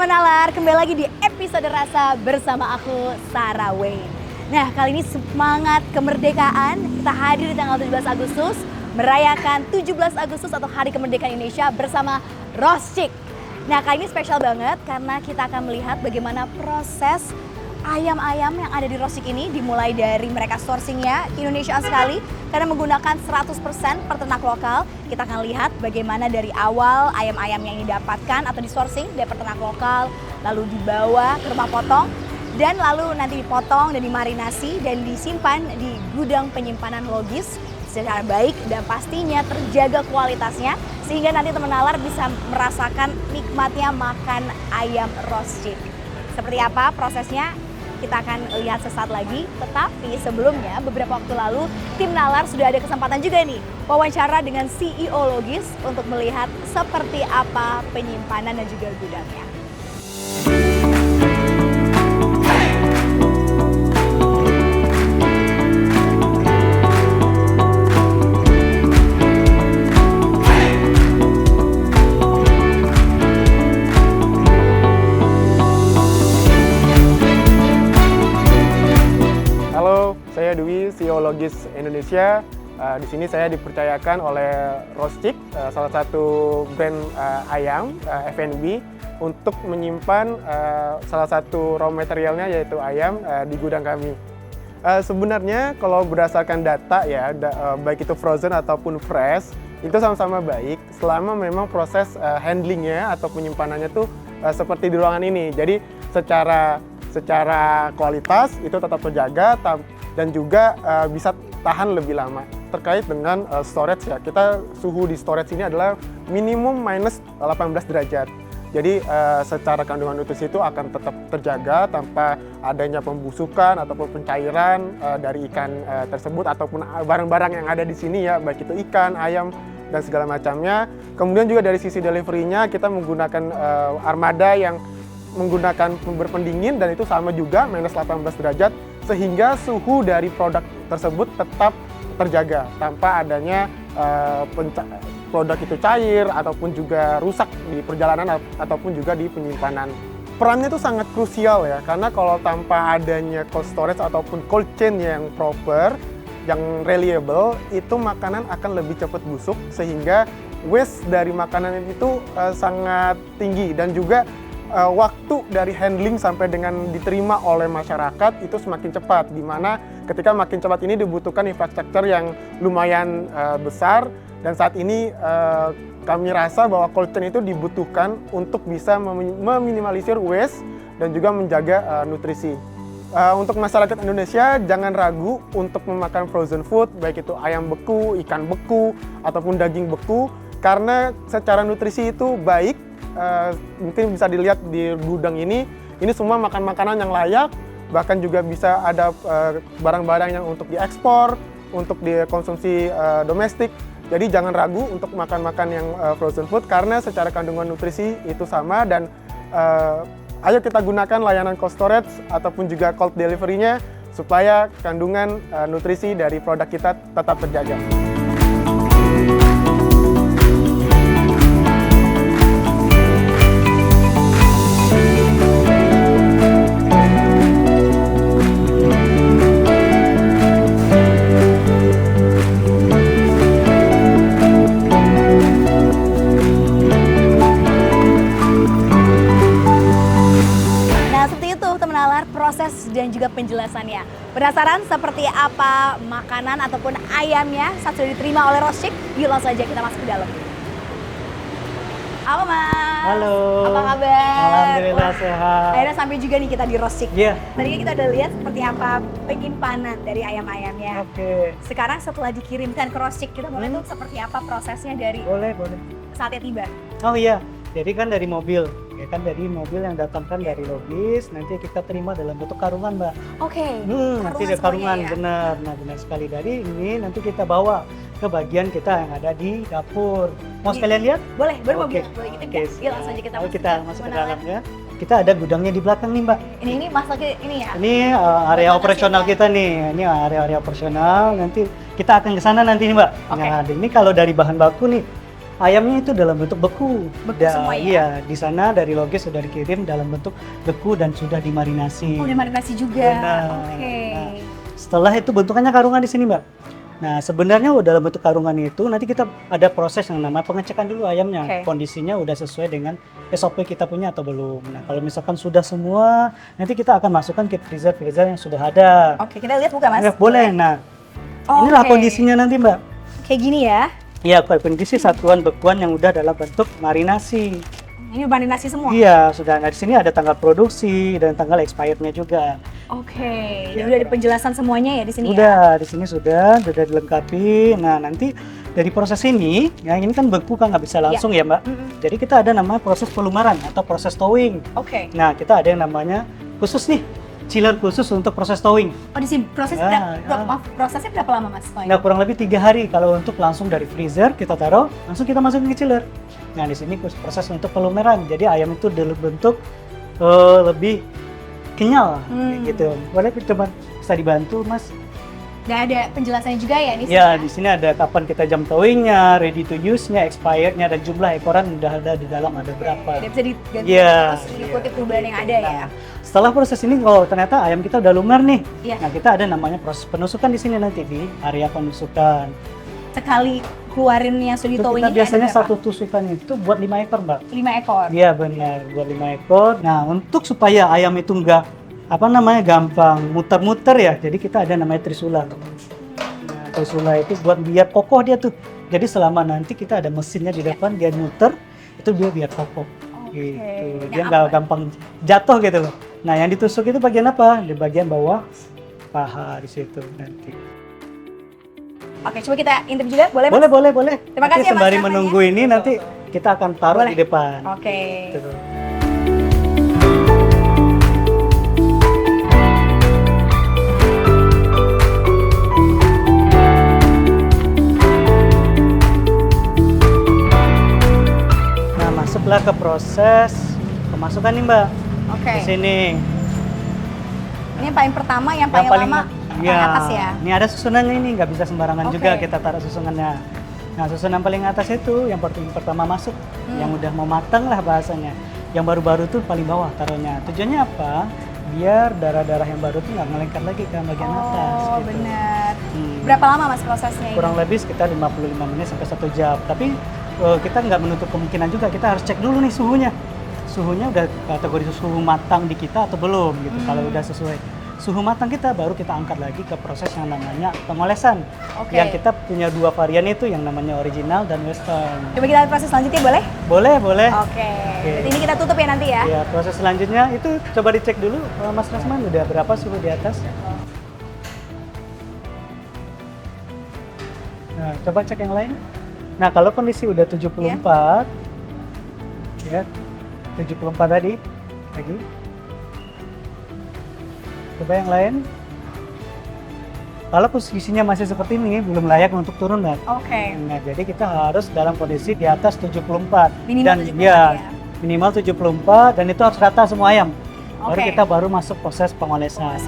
teman nalar, kembali lagi di episode Rasa bersama aku, Sarah Wayne. Nah, kali ini semangat kemerdekaan, kita hadir di tanggal 17 Agustus, merayakan 17 Agustus atau Hari Kemerdekaan Indonesia bersama Roscik. Nah, kali ini spesial banget karena kita akan melihat bagaimana proses ayam-ayam yang ada di Roscik ini, dimulai dari mereka sourcingnya Indonesia sekali karena menggunakan 100% peternak lokal. Kita akan lihat bagaimana dari awal ayam-ayam yang didapatkan atau disourcing dari peternak lokal, lalu dibawa ke rumah potong, dan lalu nanti dipotong dan dimarinasi dan disimpan di gudang penyimpanan logis secara baik dan pastinya terjaga kualitasnya sehingga nanti teman nalar bisa merasakan nikmatnya makan ayam Roscik. Seperti apa prosesnya? Kita akan lihat sesaat lagi, tetapi sebelumnya beberapa waktu lalu tim nalar sudah ada kesempatan juga nih wawancara dengan CEO Logis untuk melihat seperti apa penyimpanan dan juga gudangnya. Saya Dwi, CEO Logis Indonesia. Di sini saya dipercayakan oleh Roscik, salah satu brand ayam F&B, untuk menyimpan salah satu raw materialnya yaitu ayam di gudang kami. Sebenarnya kalau berdasarkan data ya, baik itu frozen ataupun fresh, itu sama-sama baik selama memang proses handlingnya atau penyimpanannya tuh seperti di ruangan ini. Jadi secara kualitas itu tetap terjaga dan juga bisa tahan lebih lama. Terkait dengan storage ya, kita suhu di storage ini adalah minimum minus 18 derajat. Jadi secara kandungan nutrisi itu akan tetap terjaga tanpa adanya pembusukan ataupun pencairan dari ikan tersebut ataupun barang-barang yang ada di sini ya, baik itu ikan, ayam, dan segala macamnya. Kemudian juga dari sisi delivery-nya kita menggunakan armada yang menggunakan berpendingin dan itu sama juga minus 18 derajat sehingga suhu dari produk tersebut tetap terjaga tanpa adanya produk itu cair ataupun juga rusak di perjalanan ataupun juga di penyimpanan. Perannya itu sangat krusial ya, karena kalau tanpa adanya cold storage ataupun cold chain yang proper, yang reliable, itu makanan akan lebih cepat busuk sehingga waste dari makanan itu sangat tinggi dan juga waktu dari handling sampai dengan diterima oleh masyarakat itu semakin cepat, di mana ketika makin cepat ini dibutuhkan infrastruktur yang lumayan besar dan saat ini kami rasa bahwa cold chain itu dibutuhkan untuk bisa meminimalisir waste dan juga menjaga nutrisi. Untuk masyarakat Indonesia jangan ragu untuk memakan frozen food, baik itu ayam beku, ikan beku, ataupun daging beku, karena secara nutrisi itu baik. Mungkin bisa dilihat di gudang ini semua makanan yang layak, bahkan juga bisa ada barang-barang yang untuk diekspor, untuk dikonsumsi domestik. Jadi jangan ragu untuk makan yang frozen food karena secara kandungan nutrisi itu sama dan ayo kita gunakan layanan cold storage ataupun juga cold delivery-nya supaya kandungan nutrisi dari produk kita tetap terjaga. Proses dan juga penjelasannya. Penasaran seperti apa makanan ataupun ayamnya saat sudah diterima oleh Roscik? Yuk langsung aja kita masuk ke dalam. Halo Mas. Halo. Apa kabar? Alhamdulillah sehat. Akhirnya sampai juga nih kita di Roscik. Iya. Tadi kita udah lihat seperti apa penyimpanan dari ayam-ayamnya. Oke. Sekarang setelah dikirimkan ke Roscik, kita boleh tuh seperti apa prosesnya dari Boleh. saatnya tiba? Oh iya, jadi kan dari mobil. Ya kan dari mobil yang datangkan dari Logis, nanti kita terima dalam bentuk karungan, Mbak. Oke. Nanti ada karungan, ya? benar. Nah, benar sekali. Dari ini nanti kita bawa ke bagian kita yang ada di dapur. Mau sekalian lihat? Boleh, baru mau Oke. bilang, boleh gitu Oke. nggak? Yuk langsung aja kita masuk. Kita masuk ke dalam ya. Kita ada gudangnya di belakang nih, Mbak. Ini masuknya ini ya? Ini area operasional kita nih. Ini area operasional. Nanti kita akan ke sana nanti nih, Mbak. Oke. Nah, ini kalau dari bahan baku nih, ayamnya itu dalam bentuk beku. Beku semua ya? Iya, di sana dari Logis sudah dikirim dalam bentuk beku dan sudah dimarinasi. Oh, udah marinasi juga. Benar. Oke. Nah, setelah itu bentukannya karungan di sini, Mbak. Nah, sebenarnya dalam bentuk karungan itu nanti kita ada proses yang namanya pengecekan dulu ayamnya. Oke. Kondisinya udah sesuai dengan SOP kita punya atau belum. Nah, kalau misalkan sudah semua, nanti kita akan masukkan ke freezer yang sudah ada. Oke, kita lihat buka, Mas. Ya, boleh. Nah, inilah Oke. kondisinya nanti, Mbak. Kayak gini ya. Iya, kondisi satuan bekuan yang udah dalam bentuk marinasi. Ini marinasi semua. Iya, sudah. Nah, di sini ada tanggal produksi dan tanggal expirednya juga. Oke. Ya, Dan udah ada penjelasan semuanya ya di sini ya. Udah, di sini sudah dilengkapi. Nah, nanti dari proses ini, ya ini kan beku kan nggak bisa langsung ya, Mbak. Mm-mm. Jadi kita ada namanya proses pelumaran atau proses towing. Oke. Nah, kita ada yang namanya khusus nih, chiller khusus untuk proses towing. Oh, di sini proses Ya, maaf, prosesnya berapa lama, Mas? Oh, Nah, kurang lebih 3 hari kalau untuk langsung dari freezer kita taruh, langsung kita masukin ke chiller. Nah, di sini proses untuk pelumaran. Jadi ayam itu dalam bentuk lebih kenyal gitu. Boleh coba bisa dibantu, Mas? Dan ada penjelasannya juga ya di sini. Ya, di sini ada kapan kita jam towingnya, ready to use-nya, expired-nya, dan jumlah ekoran udah ada di dalam ada berapa. Dia bisa diganti Iya, terus mengikuti iya. perubahan yang ada ya. Nah, setelah proses ini, kalau ternyata ayam kita udah lumer nih, Iya. nah kita ada namanya proses penusukan di sini nanti di area penusukan. Sekali keluarin yang sudah di Itu towing kita ini biasanya ada berapa? satu tusukan itu buat 5 ekor, Mbak. 5 ekor. Iya benar, buat 5 ekor. Nah, untuk supaya ayam itu enggak gampang muter-muter ya, jadi kita ada namanya trisula. Nah, trisula itu buat biar kokoh dia tuh. Jadi selama nanti kita ada mesinnya di depan, dia muter, itu dia biar kokoh. Oke. Gitu. Nah, Dia nggak apa? gampang jatuh gitu loh. Nah, yang ditusuk itu bagian apa? Di bagian bawah paha di situ nanti. Oke, coba kita intip juga, boleh, Mas? Boleh. Terima Nanti kasih ya, Mas, sembari namanya. menunggu ini nanti kita akan taruh Boleh. di depan. Oke. Gitu. Nah, masuklah ke proses pemasukan nih, Mbak. Oke. Di sini. Ini yang paling pertama, yang paling lama, paling atas ya. Ini ada susunannya ini, nggak bisa sembarangan Oke. juga kita taruh susunannya. Nah, susunan paling atas itu yang pertama masuk, yang udah mau matang lah bahasanya. Yang baru-baru tuh paling bawah taruhnya. Tujuannya apa? Biar darah-darah yang baru tuh nggak ngelengket lagi ke bagian atas. Oh, Gitu. benar. Hmm. Berapa lama, Mas, prosesnya ini? Kurang lebih sekitar 55 menit sampai 1 jam. Tapi kita nggak menutup kemungkinan juga, kita harus cek dulu nih suhunya. Suhunya udah kategori suhu matang di kita atau belum gitu. Kalau udah sesuai suhu matang kita, baru kita angkat lagi ke proses yang namanya pengolesan. Oke. Yang kita punya 2 varian itu, yang namanya original dan western. Coba kita lihat proses selanjutnya, boleh? Boleh. Oke. Berarti ini kita tutup ya nanti ya? Ya, proses selanjutnya itu coba dicek dulu, Mas Rasman, udah berapa suhu di atas? Nah, coba cek yang lain. Nah, kalau kondisi udah 74, ya, 74 tadi, lagi. Coba yang lain. Kalau posisinya masih seperti ini, belum layak untuk turun, Mbak. Oke. Nah, jadi kita harus dalam kondisi di atas 74. Minimal dan 74 ya, ya. minimal 74 dan itu harus rata semua ayam. Baru Oke. kita baru masuk proses pengolesan.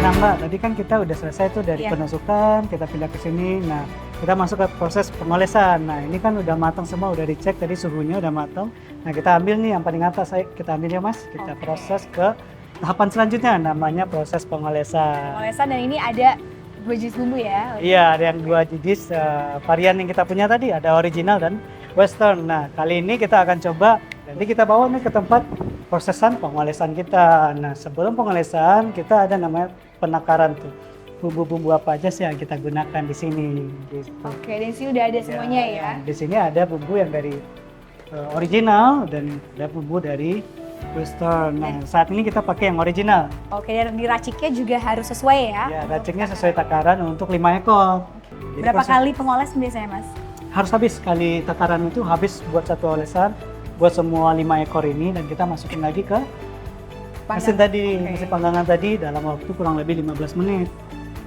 Nah, Mbak, tadi kan kita udah selesai tuh dari Iya. penusukan, kita pindah ke sini. Nah, kita masuk ke proses pengolesan. Nah, ini kan udah matang semua, udah dicek tadi suhunya udah matang. Nah, kita ambil nih yang paling atas, ayo kita ambil ya, Mas. Kita Oke. proses ke tahapan selanjutnya, namanya proses pengolesan. Pengolesan, dan ini ada 2 jenis bumbu ya? Iya, ada yang 2 jenis varian yang kita punya tadi, ada original dan western. Nah, kali ini kita akan coba, nanti kita bawa nih ke tempat prosesan pengolesan kita. Nah, sebelum pengolesan kita ada namanya penakaran tuh. Bumbu-bumbu apa aja sih yang kita gunakan di sini gitu. Oke, dan di sini udah ada semuanya ya? Di sini ada bumbu yang dari original dan ada bumbu dari western. Nah, saat ini kita pakai yang original. Oke, dan diraciknya juga harus sesuai ya? Ya, raciknya sesuai takaran untuk 5 ekor. Jadi Berapa proses- kali pengoles biasanya, Mas? harus habis, sekali takaran itu habis buat satu olesan buat semua 5 ekor ini, dan kita masukin lagi ke mesin tadi, Oke. mesin panggangan tadi dalam waktu kurang lebih 15 menit.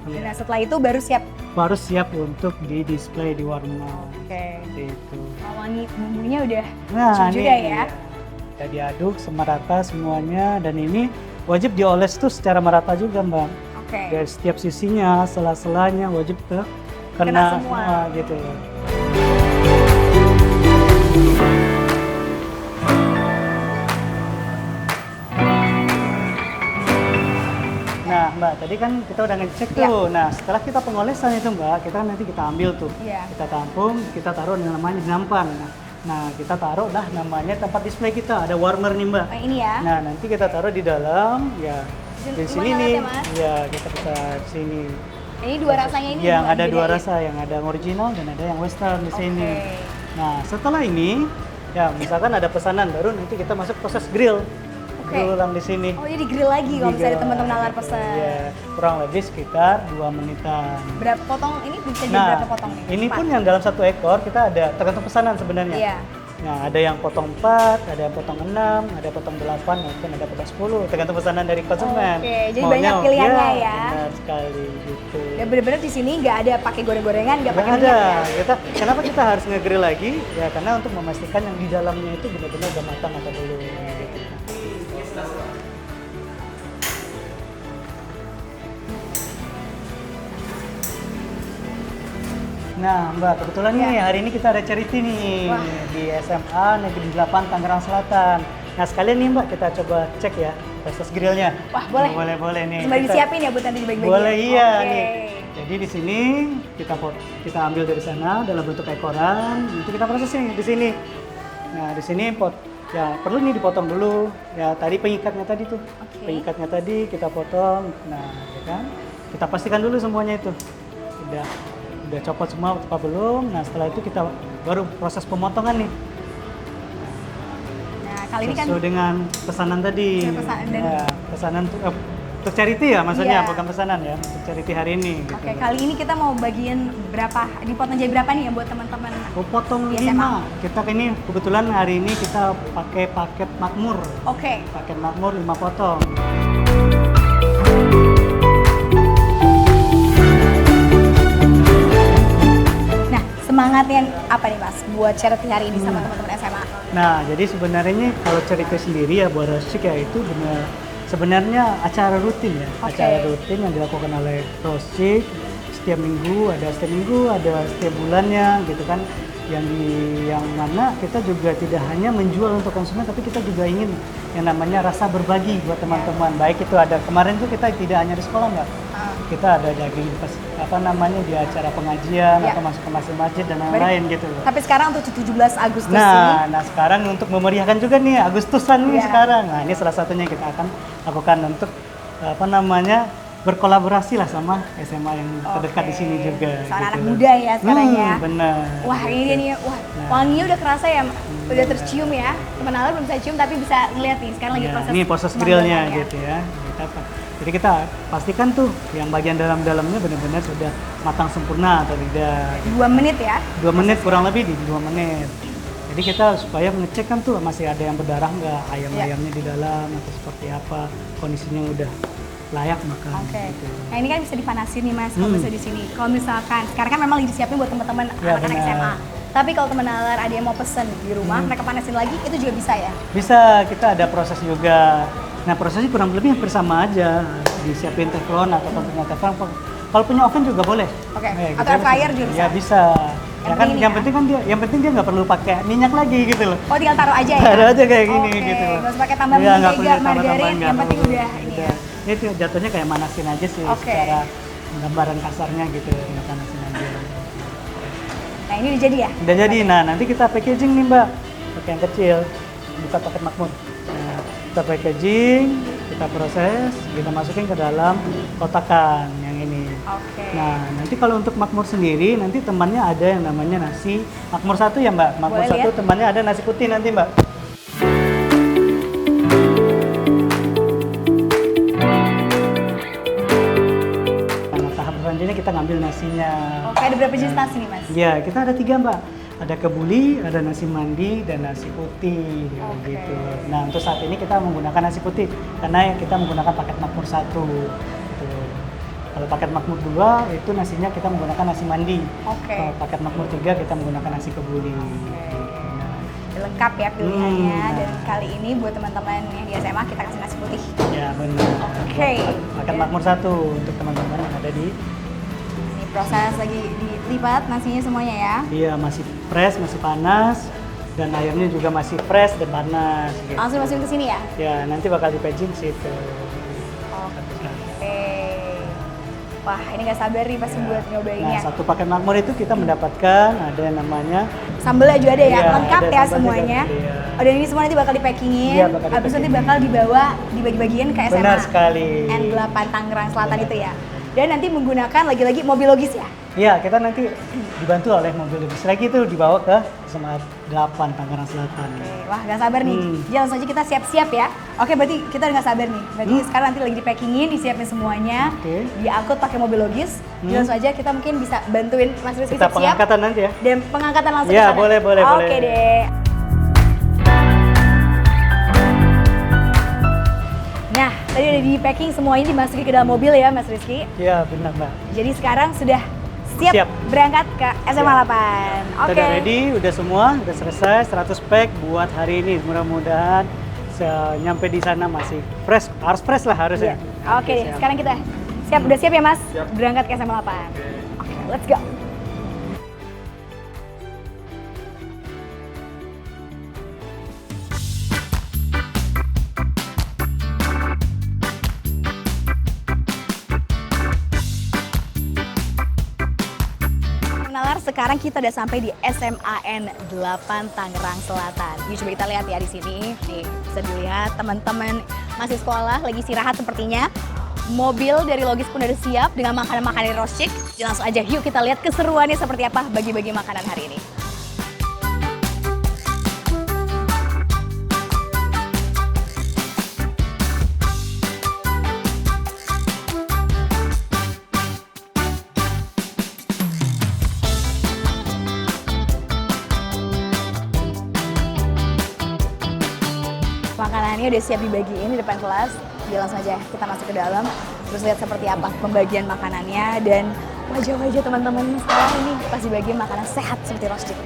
Nah, setelah itu baru siap. Baru siap untuk di display di warung. Oke. Gitu. Oh, wangi bumbunya udah Nah, cium ini juga ya? udah diaduk semerata semuanya, dan ini wajib dioles tuh secara merata juga Mbak. Oke. Dari setiap sisinya, sela-selanya wajib Kena semua. gitu loh. Nah Mbak, tadi kan kita udah ngecek Iya. tuh. Nah setelah kita pengolesan itu Mbak, kita nanti kita ambil tuh. Iya. Kita tampung, kita taruh yang namanya di nampan. Nah kita taruh dah namanya tempat display kita, ada warmer nih Mbak. Oh, ini ya. Nah nanti kita taruh di dalam, ya di Gimana sini banget nih. ya, Mas? Ya kita bisa di sini. Ini dua rasanya ini Yang ada dua bedain. rasa, yang ada yang original dan ada yang western di sini. Oke. Nah setelah ini, ya misalkan ada pesanan baru nanti kita masuk proses grill. Oke. Grill ulang di sini. Oh, jadi grill lagi kalau misalnya Tiga, teman-teman nalar gitu. pesan. Iya, kurang lebih sekitar 2 menitan. Berapa potong ini bisa jadi Nah, berapa potong nih? ini Empat. pun yang dalam satu ekor kita ada tergantung pesanan sebenarnya. Iya. Nah, ada yang potong 4, ada yang potong 6, ada potong 8, maupun ada potong 10, tergantung pesanan dari konsumen. Oke, jadi banyak pilihannya ya. Benar sekali gitu. Ya bener-bener di sini nggak ada pakai goreng-gorengan, nggak pakai Nggak minyak ada. ya. Kenapa kita harus nge-grill lagi? Ya karena untuk memastikan yang di dalamnya itu benar-benar udah matang atau belum. Gitu. Nah Mbak, kebetulan Ya. nih hari ini kita ada charity nih Wah. di SMA Negeri 8 Tangerang Selatan. Nah sekalian nih Mbak kita coba cek ya proses grillnya. Wah, boleh. Boleh nih. Sembari Kita- disiapin ya buat nanti dibagi-bagi. Boleh iya Oke. nih. Jadi di sini kita ambil dari sana dalam bentuk ekoran. Nanti kita proses nih di sini. Nah di sini ya perlu nih dipotong dulu. Ya tadi pengikatnya tadi tuh. Oke. Pengikatnya tadi kita potong. Nah ya kan. Kita pastikan dulu semuanya itu. Udah copot semua apa belum? Nah setelah itu kita baru proses pemotongan nih. Nah, kali ini kan Sesuai dengan pesanan tadi. Sesuai pesanan dan- Ya, pesanan untuk charity ya maksudnya, Iya. bukan pesanan ya, untuk charity hari ini. Gitu. Oke, kali ini kita mau bagian berapa? Dipotong jadi berapa nih ya buat teman-teman? Oh, potong Di 5. Kita ini kebetulan hari ini kita pakai paket makmur. Oke. Paket makmur 5 potong. Nah, semangatnya apa nih Mas buat charity hari ini sama teman-teman SMA? Nah, jadi sebenarnya kalau charity sendiri ya buat Rosik ya itu sebenarnya acara rutin ya. Oke. Acara rutin yang dilakukan oleh Rosik setiap minggu, ada setiap bulannya gitu kan. Yang mana kita juga tidak hanya menjual untuk konsumen tapi kita juga ingin yang namanya rasa berbagi buat teman-teman. Baik itu ada kemarin tuh kita tidak hanya di sekolah Mbak. Kita ada lagi di acara pengajian Ya. atau masuk ke masjid dan Baik. lain-lain gitu loh. Tapi sekarang untuk 17 Agustus ini, Nah sekarang untuk memeriahkan juga nih Agustusan nih Iya. sekarang. Nah ini salah satunya kita akan lakukan untuk berkolaborasi lah sama SMA yang terdekat di sini juga. Soal anak gitu. muda ya sekarang ya. Benar. Wah ini dia nih, wah wanginya udah kerasa ya, udah tercium ya. Teman Alar belum bisa cium tapi bisa ngeliat nih, sekarang lagi Ya, proses ini proses grillnya pemanggangannya. gitu ya. Jadi kita pastikan tuh yang bagian dalam-dalamnya benar-benar sudah matang sempurna atau tidak. 2 menit ya. 2 menit kurang lebih di 2 menit. Jadi kita supaya mengecek kan tuh masih ada yang berdarah nggak, ayam-ayamnya di dalam atau seperti apa, kondisinya udah layak makan. Oke. Gitu. Nah ini kan bisa dipanasin nih Mas, kalau bisa di sini. Kalau misalkan sekarang kan memang lagi disiapin buat teman-teman Ya, anak-anak benar. SMA. Tapi kalau teman Alar ada yang mau pesen di rumah, mereka panasin lagi, itu juga bisa ya? Bisa, kita ada proses juga. Nah prosesnya kurang lebih hampir sama aja. Disiapin teflon atau kontainer teflon. Kalau punya oven juga boleh. Oke. Gitu Atau air fryer juga bisa? Ya bisa. Yang Ya kan, penting ini yang ya? penting dia nggak perlu pakai minyak lagi gitu loh. Oh tinggal taruh aja ya? Taruh aja kayak gini Oke, gitu loh. nggak usah pakai tambah Iya, nggak mentega, perlu tambah-tambahan, margarin, nggak yang penting perlu. udah ini ya. Itu jatuhnya kayak manasin aja sih Oke. secara gambaran kasarnya gitu, nggak manasin aja. Nah ini udah jadi ya? Udah jadi, nah nanti kita packaging nih Mbak, pakai yang kecil, buka paket makmur. Nah, kita packaging, kita proses, kita masukin ke dalam kotakan yang ini. Oke. Nah, nanti kalau untuk makmur sendiri, nanti temannya ada yang namanya nasi makmur 1 ya Mbak. Makmur Boleh 1 lihat? temannya ada nasi putih nanti Mbak. Nah, tahap selanjutnya kita ngambil nasinya. Oke, ada berapa jenis nasi nih Mas? Ya, kita ada 3 Mbak. Ada kebuli, ada nasi mandi, dan nasi putih Oke. gitu. Nah, untuk saat ini kita menggunakan nasi putih karena kita menggunakan paket makmur 1. Gitu. Kalau paket makmur 2 itu nasinya kita menggunakan nasi mandi. Oke. Kalau paket makmur 3 kita menggunakan nasi kebuli. Nah, lengkap ya pilihannya. Hmm. Dan kali ini buat teman-teman yang di SMA kita kasih nasi putih. Ya benar. Oke. Makan makmur satu untuk teman-teman yang ada di. Ini proses lagi dilipat nasinya semuanya ya. Iya, masih fresh, masih panas, dan airnya juga masih fresh dan panas. Gitu. Langsung masukin ke sini ya. Ya, nanti bakal di packaging situ. Oke. Wah, ini nggak sabar nih pasti buat nyobainnya. Nah, satu paket makmur itu kita mendapatkan ada yang namanya Sambelnya juga ada ya, Iya, lengkap ada ya sambal semuanya. juga, iya. Oh, dan ini semua nanti bakal dipackingin. Iya, bakal Habis nanti di-packing. bakal dibawa dibagi-bagiin ke SMA. Benar sekali. N8 Tangerang Selatan itu ya. Dan nanti menggunakan lagi-lagi mobil logis ya. Iya, kita nanti dibantu oleh mobil lebih lagi itu dibawa ke SMA 8 Tangerang Selatan. Oke, wah nggak sabar nih. Hmm. Jadi langsung aja kita siap-siap ya. Oke, berarti kita udah nggak sabar nih. Berarti sekarang nanti lagi dipackingin, disiapin semuanya. Oke. Diangkut pakai mobil logis. Jadi langsung aja kita mungkin bisa bantuin Mas Rizky Kita siap-siap. pengangkatan nanti ya. Dan pengangkatan langsung Iya, ke sana. boleh, boleh, Oke boleh. deh. Nah, tadi udah di packing semuanya dimasukin ke dalam mobil ya Mas Rizky. Iya, benar, Mbak. Jadi sekarang sudah siap, Siap. berangkat ke SMA Ya. 8. Kita Oke. udah ready, udah semua, udah selesai 100 pack buat hari ini. Mudah-mudahan nyampe di sana masih fresh, harus fresh lah harusnya. Oke deh, siap. sekarang kita siap, udah siap ya Mas? Siap. Berangkat ke SMA 8. Oke, let's go. Nalar, sekarang kita udah sampai di SMAN 8 Tangerang Selatan. Yuk coba kita lihat ya di sini. Nih, bisa dilihat teman-teman masih sekolah lagi istirahat sepertinya. Mobil dari Logis pun udah siap dengan makanan-makanan dari Roscik. Jadi langsung aja yuk kita lihat keseruannya seperti apa bagi-bagi makanan hari ini. Makanannya udah siap dibagiin di depan kelas. Jadi langsung aja kita masuk ke dalam. Terus lihat seperti apa pembagian makanannya dan wajah-wajah teman-teman sekolah ini pasti bagian makanan sehat seperti Roscik.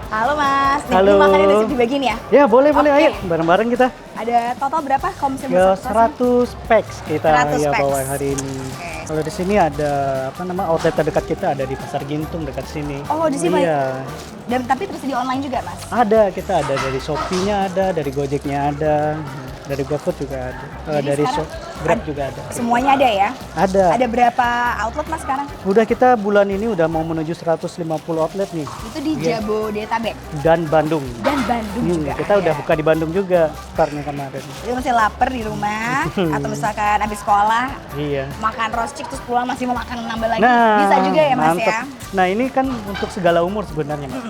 Halo Mas, nih, Halo. ini makanannya udah siap dibagiin ya? Ya, boleh, boleh. Oke. Ayo, bareng-bareng kita. Ada total berapa kalau misalnya Ya, masuk kelas? 100 packs kita 100 ya packs. bawa hari ini. Oke. Kalau di sini ada apa nama outlet terdekat kita ada di Pasar Gintung dekat sini. Oh, di sini. Iya. Dan tapi tersedia online juga Mas? Ada, kita ada dari Shopee-nya ada, dari Gojek-nya ada, dari GoFood juga ada, Jadi dari sekarang Grab juga ada. Semuanya ada ya? Ada. Ada berapa outlet Mas sekarang? Udah kita bulan ini udah mau menuju 150 outlet nih Itu di Iya. Jabodetabek dan Bandung. dan Bandung juga. Kita udah ada. buka di Bandung juga startnya kemarin. Jadi masih lapar di rumah atau misalkan habis sekolah Iya. makan Roscik terus pulang masih mau makan nambah lagi. Nah, Bisa juga ya Mas mantep. ya? Nah, ini kan untuk segala umur sebenarnya, Mas.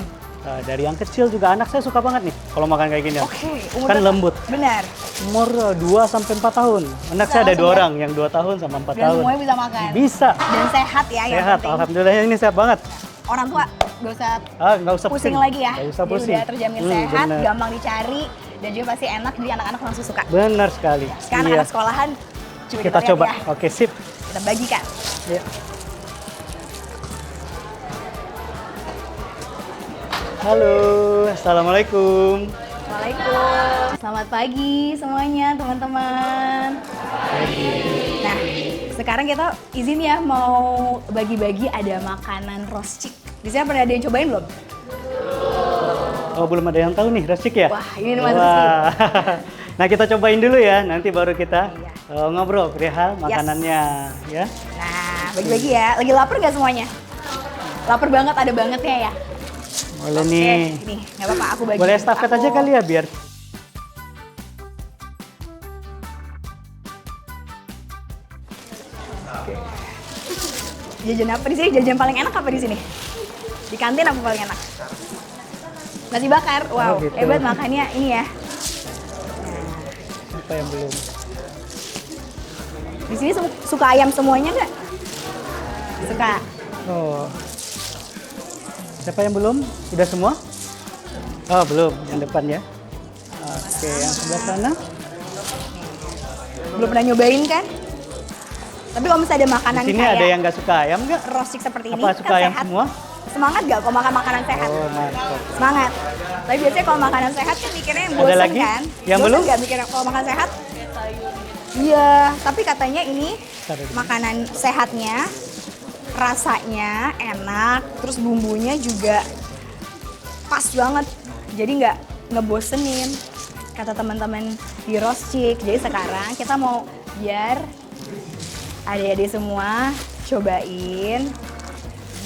Dari yang kecil juga anak saya suka banget nih kalau makan kayak gini. Oke, umur Kan berapa? lembut. Benar. Umur 2 sampai 4 tahun. Anak Bisa saya ada langsung 2 ya? orang, yang 2 tahun sama 4 Dan tahun. semuanya bisa makan. Bisa. Dan sehat ya yang Sehat, penting. alhamdulillah ini sehat banget. Orang tua gak usah Nggak usah pusing lagi ya. Nggak usah Jadi pusing. udah terjamin sehat, bener. gampang dicari dan juga pasti enak jadi anak-anak langsung suka. Benar sekali. Sekarang Iya. anak sekolahan coba Kita lihat coba. ya. Oke, sip. Kita bagikan. Ya. Halo, assalamualaikum. Waalaikumsalam. Selamat pagi semuanya teman-teman. Nah, sekarang kita izin ya mau bagi-bagi ada makanan Roscik. Di sini pernah ada yang cobain belum? Oh, belum ada yang tahu nih, Roscik ya? Wah, ini nih Mas Wah. Nah, kita cobain dulu ya, nanti baru kita Iya. ngobrol perihal makanannya, ya. Nah, bagi-bagi ya. Lagi lapar nggak semuanya? Lapar banget, ada bangetnya ya. Boleh nih. Nih, nggak apa-apa aku bagi. Boleh estafet aja kali ya biar. Jajan apa di sini? Jajan paling enak apa di sini? Di kantin apa paling enak? Nasi bakar. Wow, Oh, gitu. hebat makannya ini ya. Apa yang belum? Di sini suka ayam semuanya nggak? Suka. Oh. Siapa yang belum? Udah semua? Oh, belum. Yang depan ya. Oke, yang sebelah sana. Belum pernah nyobain kan? Tapi kalau misalnya ada makanan Di sini kayak ada yang nggak suka ayam nggak? Roscik seperti ini Apa kan suka ayam sehat. semua? Semangat gak kalau makan makanan sehat? Oh, mantap. Semangat. Tapi biasanya kalau makanan sehat kan mikirnya yang bosan lagi? kan? Yang Bosan belum? nggak mikirnya kalau makan sehat? Iya, tapi katanya ini makanan sehatnya, rasanya enak, terus bumbunya juga pas banget. Jadi nggak ngebosenin, kata teman-teman di Roscik. Jadi sekarang kita mau biar adik-adik semua cobain,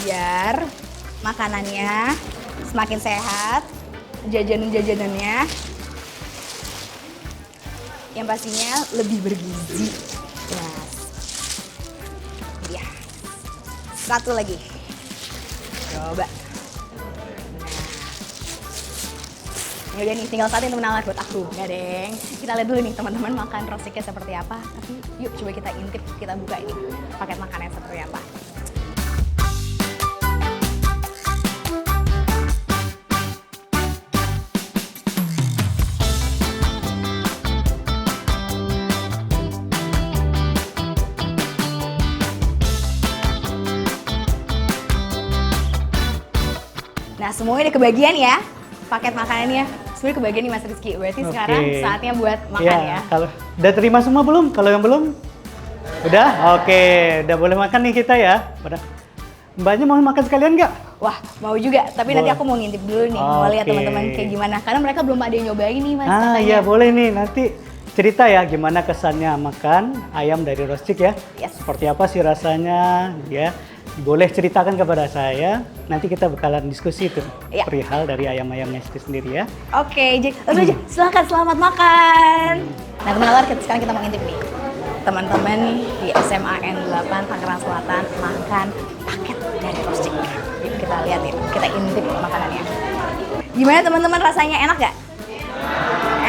biar makanannya semakin sehat, jajanan-jajanannya yang pastinya lebih bergizi. Nah, ya, satu lagi, coba. Nah, ini udah nih, tinggal satu yang temen alat buat aku, nggak deng. Kita lihat dulu nih teman-teman makan roastiknya seperti apa. Tapi yuk coba kita intip, kita buka ini paket makanannya seperti apa. Nah, semuanya udah kebagian ya, paket makanannya. Semuanya kebagian nih Mas Rizky. Berarti sekarang saatnya buat makan ya. Kalau udah terima semua belum? Kalau yang belum? Udah? Oke, udah boleh makan nih kita ya. Mbaknya mau makan sekalian nggak? Wah, mau juga. Tapi nanti aku mau ngintip dulu nih, mau lihat teman-teman kayak gimana. Karena mereka belum ada yang nyobain nih Mas. Ah katanya. iya boleh nih, nanti cerita ya gimana kesannya makan ayam dari Roscik ya. Yes. Seperti apa sih rasanya ya. Boleh ceritakan kepada saya, nanti kita bakalan diskusi tuh Iya. perihal dari ayam-ayamnya itu sendiri ya. Oke, langsung aja. Silakan, selamat makan. Nah, teman-teman, sekarang kita mau ngintip nih. Teman-teman di SMA N8 Tangerang Selatan makan paket dari Roscik. Yuk kita lihat ya, kita intip makanannya. Gimana teman-teman, rasanya enak gak?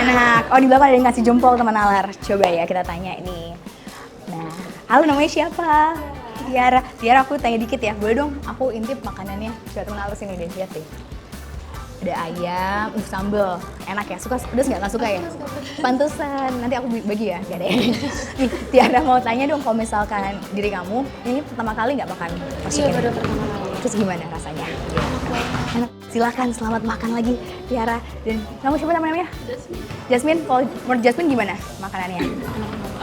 Enak. Oh, di belakang ada yang ngasih jempol teman Alar. Coba ya kita tanya ini. Nah, halo, namanya siapa? Tiara. Tiara, aku tanya dikit ya. Boleh dong aku intip makanannya. Coba teman Alar sini deh, lihat deh. Ada ayam, sambel. Enak ya? Suka pedas nggak? Nggak suka ya? Pantesan. Nanti aku bagi ya. Gak deh. Nih, Tiara mau tanya dong, kalau misalkan diri kamu ini pertama kali nggak makan Roscik? Iya, baru pertama kali. Terus gimana rasanya? Enak. Silakan, selamat makan lagi Tiara. Dan kamu siapa namanya? Jasmine. Kalau menurut Jasmine gimana makanannya?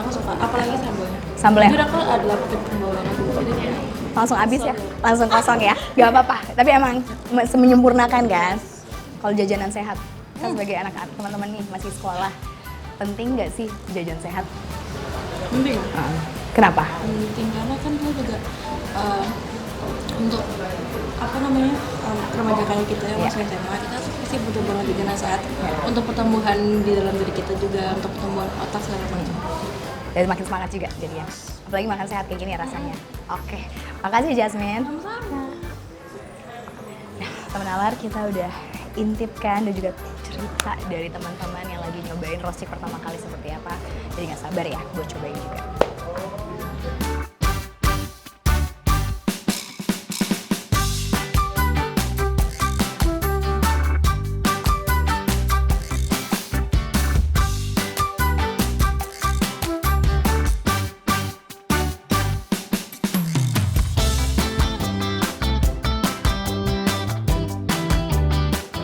Aku suka, apalagi sambalnya. Sambelnya? Jujur aku adalah pembawaan aku. Jadi kayak Langsung habis ya? Langsung kosong ya? Gak apa-apa. Tapi emang menyempurnakan kan? Kalau jajanan sehat. Kan sebagai anak teman-teman nih masih sekolah. Penting nggak sih jajan sehat? penting. Kenapa? Penting karena kan kita juga untuk apa namanya remaja kayak kita yang masih SMA, kita pasti butuh banget jajanan sehat untuk pertumbuhan di dalam diri kita juga, untuk pertumbuhan otak segala macam. Dan makin semangat juga jadinya. Apalagi makan sehat kayak gini rasanya. Oke, makasih Jasmine. Nah, teman Alar, kita udah intipkan dan juga cerita dari teman-teman yang lagi nyobain Roscik pertama kali seperti apa. Jadi nggak sabar ya buat cobain juga.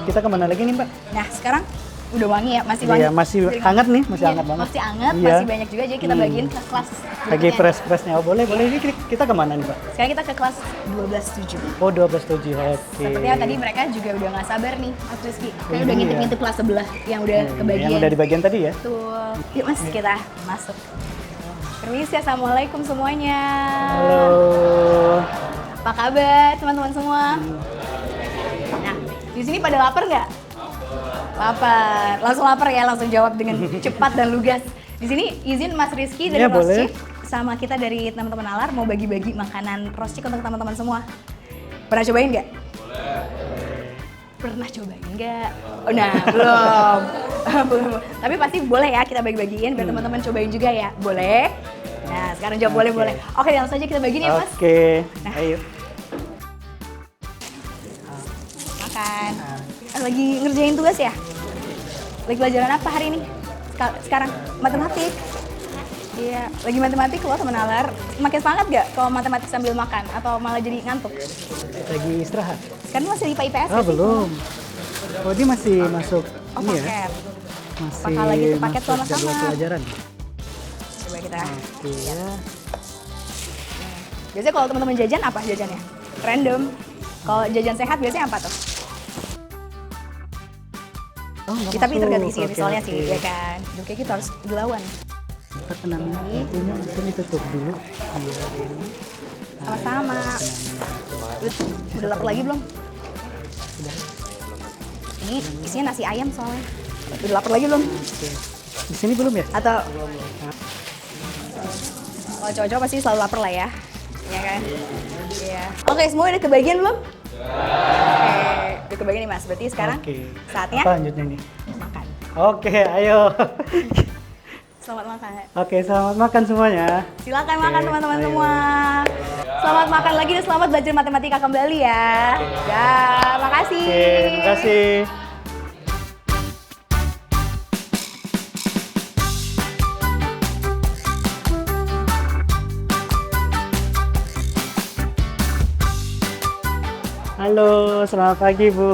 Kita kemana lagi nih Mbak? Nah, sekarang udah wangi ya, masih wangi. Iya, masih hangat nih, masih hangat banget. Masih hangat, Iya. masih banyak juga. Jadi kita bagiin ke kelas Lagi berikutnya. press-pressnya, oh boleh, boleh. Ini kita kemana nih Mbak? Sekarang kita ke kelas 12-7. Oh 12.7, oke. Sepertinya tadi mereka juga udah nggak sabar nih, Mas Rizky. Kayaknya udah ngintip-ngintip kelas sebelah yang udah kebagian. Yang udah di bagian tadi ya? Betul. Yuk Mas, kita masuk. Permisi, Assalamualaikum semuanya. Halo. Apa kabar teman-teman semua? Nah, di sini pada lapar nggak? Lapar. Langsung lapar ya, langsung jawab dengan cepat dan lugas. Di sini izin Mas Rizky dari Iya, boleh. Roscik sama kita dari teman-teman Alar mau bagi-bagi makanan Roscik untuk teman-teman semua. Pernah cobain nggak? Pernah cobain nggak? Oh, nah, belum. Belum. Tapi pasti boleh ya kita bagi-bagiin biar teman-teman cobain juga ya. Boleh? Nah, sekarang jawab boleh-boleh. Oke, langsung saja kita bagiin ya, Mas. Oke, Nah. ayo. Makan. Lagi ngerjain tugas ya? Lagi pelajaran apa hari ini? Sekarang matematik. Iya, lagi matematik loh teman Alar. Makin semangat gak kalau matematik sambil makan? Atau malah jadi ngantuk? Lagi istirahat. Kan masih di IPS Oh, gak sih? belum. Oh, dia masih masuk Oh, ini ya? paket. Masih Apakah lagi tuh paket masuk sama-sama? jadwal pelajaran. Coba kita. Oke ya. Biasanya kalau teman-teman jajan apa jajannya? Random. Kalau jajan sehat biasanya apa tuh? Oh, nggak Kita pinter masuk. ganti isi Oke, soalnya oke. sih, ya kan? Udah kayak gitu harus dilawan. Kita tenangin pintunya, mungkin ditutup dulu. Biar ini. Sama-sama. Udah lapar lagi belum? Ini isinya nasi ayam soalnya. Udah lapar lagi belum? Oke. Di sini belum ya? Atau kalau cowok-cowok pasti selalu lapar lah ya. Iya kan? Iya. Oke, semua udah kebagian belum? Oke, udah kebagian nih Mas. Berarti sekarang Oke. saatnya Apa lanjutnya nih? makan. Oke, ayo. Selamat makan. Oke, selamat makan semuanya. Silakan Oke, makan teman-teman ayo. semua. Selamat makan lagi dan selamat belajar matematika kembali ya. Ya, makasih. Oke, terima kasih. Halo, selamat pagi Bu.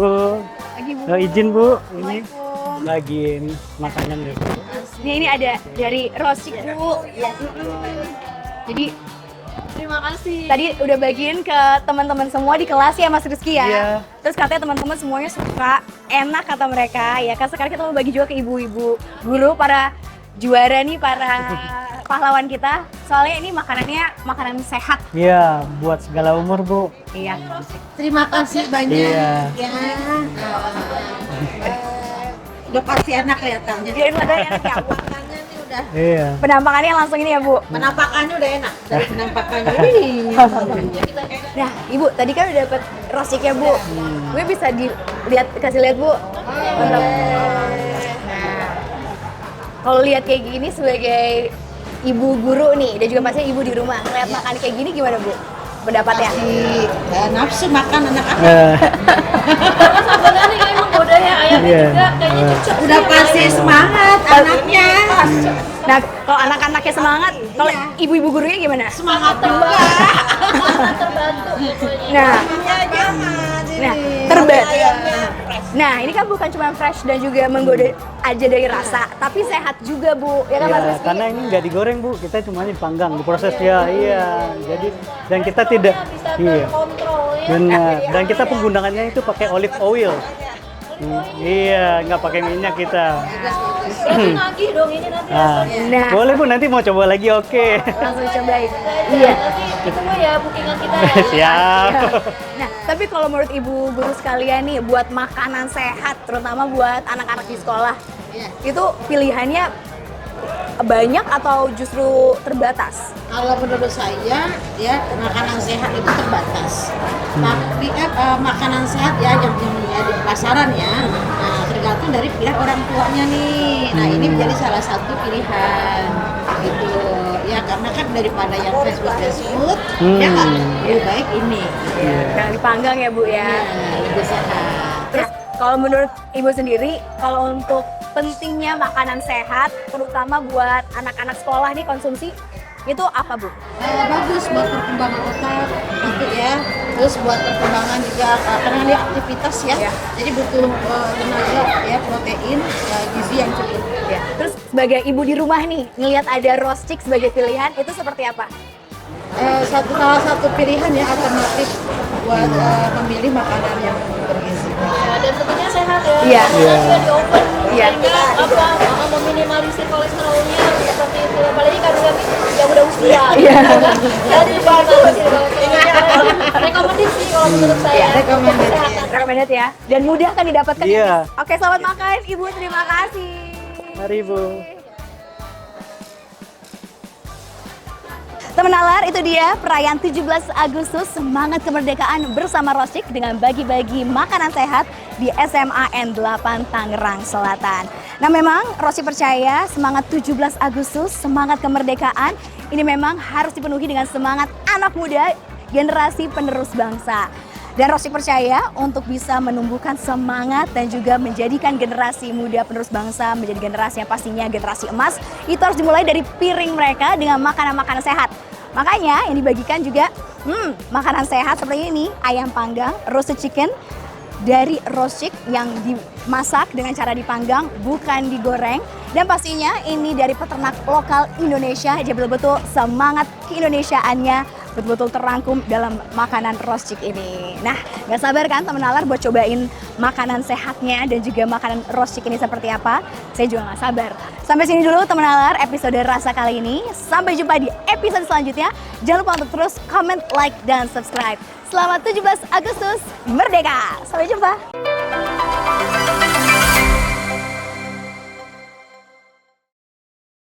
Lagi Bu. Izin Bu, ini Assalamualaikum. bagiin makanan deh Bu. Ini ada dari Rosik Bu. Jadi Terima kasih. tadi udah bagiin ke teman-teman semua di kelas ya Mas Rizky ya. Iya. Terus katanya teman-teman semuanya suka, enak kata mereka. Ya kan sekarang kita mau bagi juga ke ibu-ibu guru para juara nih, para pahlawan kita. Soalnya ini makanannya makanan sehat. Iya, buat segala umur Bu. Iya. Terima kasih banyak Iya. ya. Udah pasti enak kelihatannya. Jadi ada enak ya. Makanannya nih udah, Iya. Penampakannya langsung ini ya Bu. penampakannya udah enak dari penampakannya. Nah, Ibu, tadi kan udah dapet rosik ya, Bu. Gue bisa dilihat, kasih lihat, Bu. Mantap. Nah, kalau lihat kayak gini sebagai ibu guru nih, dan juga pasti ibu di rumah, ngeliat makan kayak gini gimana, Bu? Pendapatnya? Nafsu makan anak-anak. Eh, Sebenarnya emang goda ya ayamnya Iya. juga kayaknya cocok. Udah pasti semangat anaknya. Nah, kalau anak-anaknya semangat, kalau ibu-ibu gurunya gimana? Semangat juga. Terbantu pokoknya. Nah, Jangan. nah, Nah, ini kan bukan cuma fresh dan juga menggoda aja dari rasa, tapi sehat juga, Bu. Ya kan, Mas Iya, Rizky? karena ini nggak digoreng Bu, kita cuma dipanggang, diproses ya. Iya, jadi dan kita tidak, iya, Kontrol ya. benar. Dan kita penggunaannya itu pakai olive oil. Iya, nggak pakai minyak kita. Berarti nagih dong ini nanti. Nah, boleh Bu, nanti mau coba lagi, oke. Langsung cobain. Iya. Nanti ditunggu ya bookingan kita ya. Siap. Nah, tapi kalau menurut ibu guru sekalian nih, buat makanan sehat, terutama buat anak-anak di sekolah, itu pilihannya banyak atau justru terbatas? Kalau menurut saya ya makanan sehat itu terbatas. Tapi makanan sehat ya yang di pasaran ya. Nah, tergantung dari pilihan orang tuanya nih. Nah, ini menjadi salah satu pilihan gitu. Ya karena kan daripada yang fast food ya kan lebih baik ini. Yang dipanggang ya, Bu ya. Ya, lebih sehat. Terus kalau menurut ibu sendiri, kalau untuk pentingnya makanan sehat, terutama buat anak-anak sekolah nih konsumsi, itu apa, Bu? Bagus buat perkembangan otak gitu ya, terus buat perkembangan juga karena dia aktivitas ya, jadi butuh tenaga ya, protein, gizi yang cukup. Ya. Terus sebagai ibu di rumah nih, ngelihat ada roast chick sebagai pilihan, itu seperti apa? Salah satu pilihan ya alternatif buat memilih makanan yang bergizi. Ya, dan tentunya sehat ya. Iya. Karena dia di oven Iya. sehingga meminimalisir kolesterolnya seperti itu. Apalagi kandungan yang udah usia. Iya. Jadi banget sih rekomendasi kalau menurut saya untuk kesehatan. Recommended ya. Dan mudah kan didapatkan. Iya. Ya, Miss? Oke, selamat makan Ibu, terima kasih. Mari Bu. Teman Nalar, itu dia perayaan 17 Agustus Semangat Kemerdekaan bersama Rosik dengan bagi-bagi makanan sehat di SMA N8 Tangerang Selatan. Nah, memang Rosik percaya semangat 17 Agustus, semangat kemerdekaan ini memang harus dipenuhi dengan semangat anak muda, generasi penerus bangsa. Dan Rosik percaya untuk bisa menumbuhkan semangat dan juga menjadikan generasi muda penerus bangsa menjadi generasi yang pastinya generasi emas, itu harus dimulai dari piring mereka dengan makanan-makanan sehat. Makanya yang dibagikan juga makanan sehat seperti ini, ayam panggang, roasted chicken dari Rosik yang dimasak dengan cara dipanggang, bukan digoreng. Dan pastinya ini dari peternak lokal Indonesia, jadi betul-betul semangat keindonesiaannya betul-betul terangkum dalam makanan Rosik ini. Nah, gak sabar kan teman nalar buat cobain makanan sehatnya dan juga makanan Rosik ini seperti apa? Saya juga gak sabar. Sampai sini dulu teman nalar episode rasa kali ini. Sampai jumpa di episode selanjutnya. Jangan lupa untuk terus comment, like, dan subscribe. Selamat 17 Agustus Merdeka. Sampai jumpa.